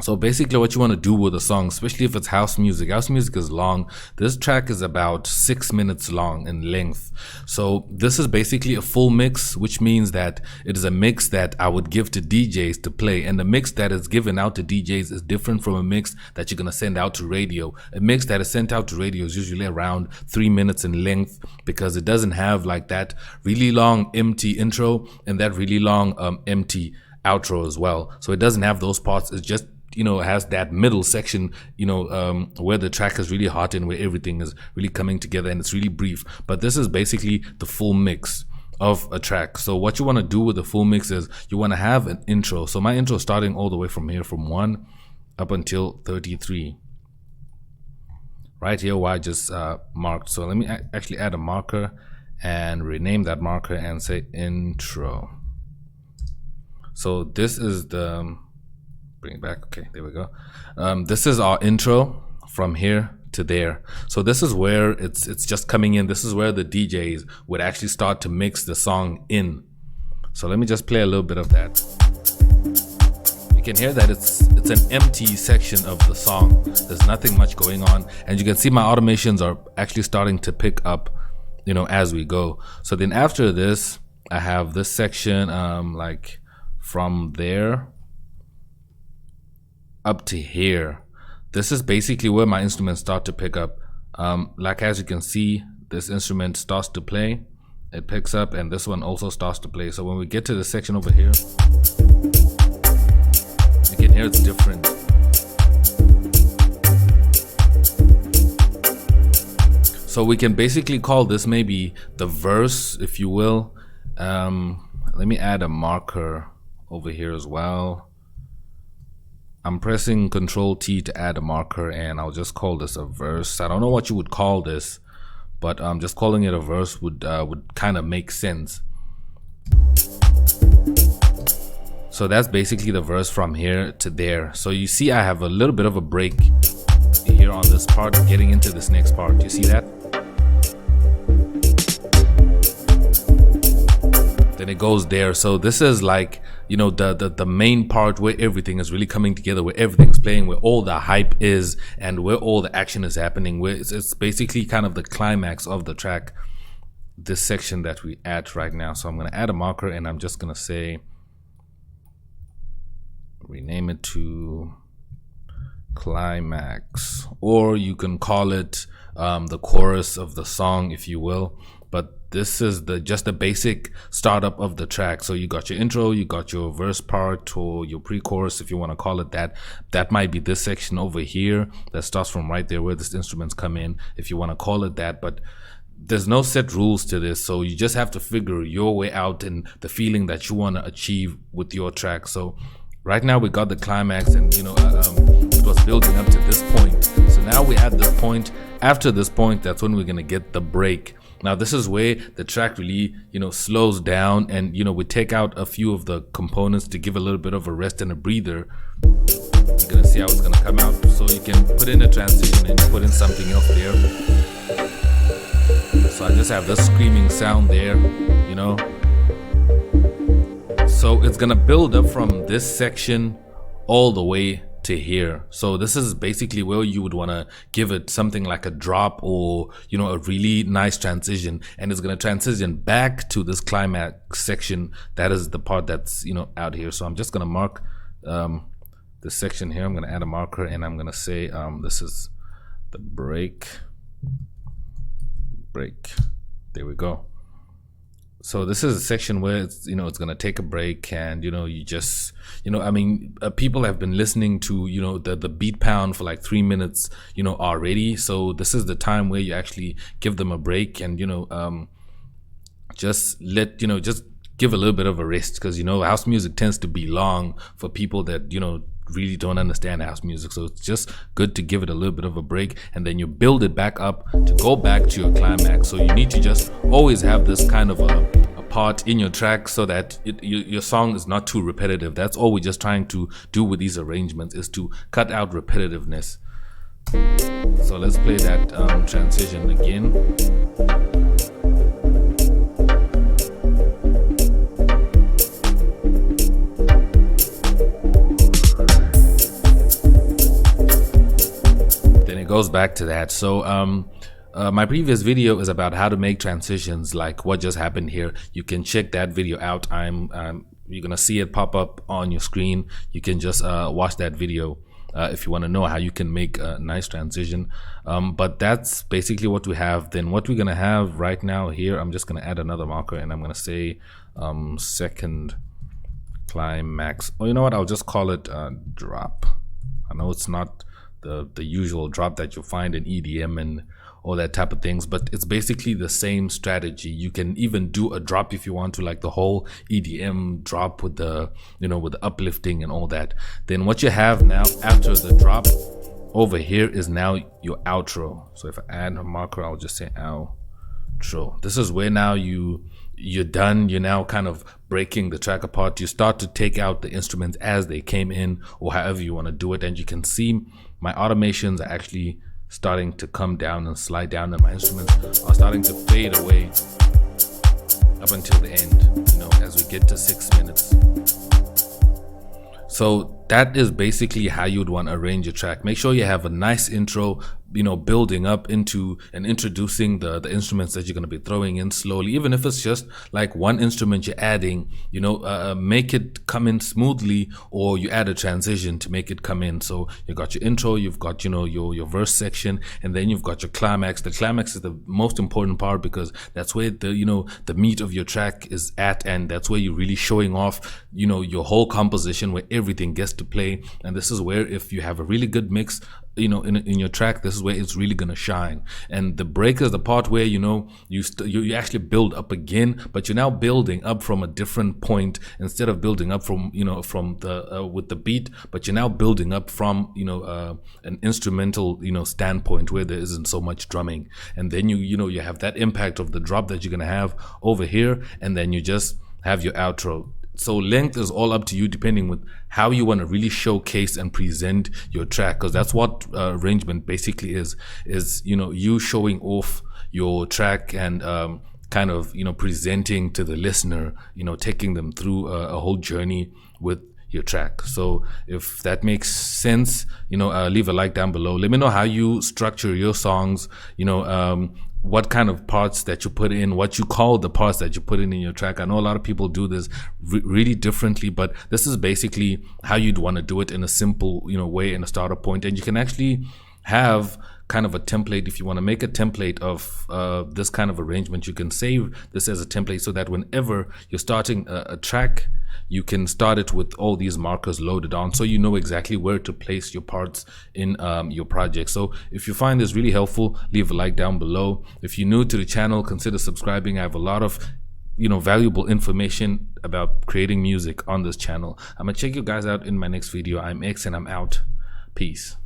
So basically what you want to do with a song, especially if it's house music is long. This track is about 6 minutes long in length. So this is basically a full mix, which means that it is a mix that I would give to DJs to play. And the mix that is given out to DJs is different from a mix that you're going to send out to radio. A mix that is sent out to radio is usually around 3 minutes in length, because it doesn't have like that really long empty intro and that really long empty outro as well. So it doesn't have those parts. It's just, it has that middle section, where the track is really hot and where everything is really coming together, and it's really brief. But this is basically the full mix of a track. So what you want to do with the full mix is you want to have an intro. So my intro is starting all the way from here, from 1 up until 33. Right here where I just marked. So let me actually add a marker and rename that marker and say intro. So this is the... bring it back. Okay, there we go. This is our intro from here to there. So this is where it's just coming in. This is where the DJs would actually start to mix the song in. So let me just play a little bit of that. You can hear that it's an empty section of the song. There's nothing much going on, and you can see my automations are actually starting to pick up, as we go. So then after this, I have this section, like from there up to here. This is basically where my instruments start to pick up. Like as you can see, this instrument starts to play, it picks up, and this one also starts to play. So when we get to the section over here, you can hear it's different. So we can basically call this maybe the verse, if you will. Let me add a marker over here as well. I'm pressing Control T to add a marker, and I'll just call this a verse. I don't know what you would call this, but just calling it a verse would kind of make sense. So that's basically the verse from here to there. So you see I have a little bit of a break here on this part, getting into this next part. You see that? Then it goes there. So this is like, the main part where everything is really coming together, where everything's playing, where all the hype is, and where all the action is happening, where it's basically kind of the climax of the track, this section that we at right now. So I'm going to add a marker, and I'm just going to say, rename it to Climax, or you can call it the chorus of the song, if you will. But this is just the basic startup of the track. So you got your intro, you got your verse part, or your pre-chorus, if you want to call it that. That might be this section over here that starts from right there where the instruments come in, if you want to call it that. But there's no set rules to this, so you just have to figure your way out and the feeling that you want to achieve with your track. So right now we got the climax, and it was building up to this point. So now we're at this point. After this point, that's when we're going to get the break. Now this is where the track really, slows down, and, we take out a few of the components to give a little bit of a rest and a breather. You're going to see how it's going to come out. So you can put in a transition and put in something else there. So I just have this screaming sound there, So it's going to build up from this section all the way to here. So this is basically where you would want to give it something like a drop, or a really nice transition, and it's going to transition back to this climax section. That is the part that's out here. So I'm just going to mark this section here. I'm going to add a marker, and I'm going to say this is the break. There we go. So this is a section where it's it's going to take a break, and you just people have been listening to the beat pound for like 3 minutes already. So this is the time where you actually give them a break, and just give a little bit of a rest, because house music tends to be long for people that really don't understand house music. So it's just good to give it a little bit of a break, and then you build it back up to go back to your climax. So you need to just always have this kind of a part in your track, so that your song is not too repetitive. That's all we're just trying to do with these arrangements, is to cut out repetitiveness. So let's play that transition again. goes back to that. So my previous video is about how to make transitions, like what just happened here. You can check that video out. You're gonna see it pop up on your screen. You can just watch that video if you want to know how you can make a nice transition. But that's basically what we have. Then what we're gonna have right now here, I'm just gonna add another marker and I'm gonna say second climax. Oh, you know what, I'll just call it drop. I know it's not the usual drop that you find in EDM and all that type of things, but it's basically the same strategy. You can even do a drop if you want to, like the whole EDM drop with the, you know, with the uplifting and all that. Then what you have now after the drop over here is now your outro. So if I add a marker, I'll just say outro. This is where now you're done. You're now kind of breaking the track apart. You start to take out the instruments as they came in, or however you want to do it. And you can see my automations are actually starting to come down and slide down, and my instruments are starting to fade away up until the end, you know, as we get to 6 minutes. So that is basically how you'd want to arrange your track. Make sure you have a nice intro, you know, building up into and introducing the instruments that you're going to be throwing in slowly. Even if it's just like one instrument you're adding, you know, make it come in smoothly, or you add a transition to make it come in. So you got your intro, you've got, you know, your verse section, and then you've got your climax. The climax is the most important part because that's where the, you know, the meat of your track is at, and that's where you're really showing off, you know, your whole composition, where everything gets to play. And this is where, if you have a really good mix, you know, in your track, this is where it's really gonna shine. And the break is the part where, you know, you actually build up again, but you're now building up from a different point, instead of building up from, you know, from the with the beat, but you're now building up from, you know, an instrumental, you know, standpoint where there isn't so much drumming. And then you know, you have that impact of the drop that you're gonna have over here, and then you just have your outro. So length is all up to you, depending with how you want to really showcase and present your track, because that's what arrangement basically is, you know, you showing off your track and kind of, you know, presenting to the listener, you know, taking them through a whole journey with your track. So if that makes sense, you know, leave a like down below. Let me know how you structure your songs, you know, what kind of parts that you put in, what you call the parts that you put in your track. I know a lot of people do this really differently, but this is basically how you'd want to do it in a simple, you know, way, in a starter point. And you can actually have kind of a template. If you want to make a template of this kind of arrangement, you can save this as a template, so that whenever you're starting a track, you can start it with all these markers loaded on, so you know exactly where to place your parts in your project. So if you find this really helpful, leave a like down below. If you're new to the channel, consider subscribing. I have a lot of, you know, valuable information about creating music on this channel. I'm gonna check you guys out in my next video. I'm X and I'm out. Peace.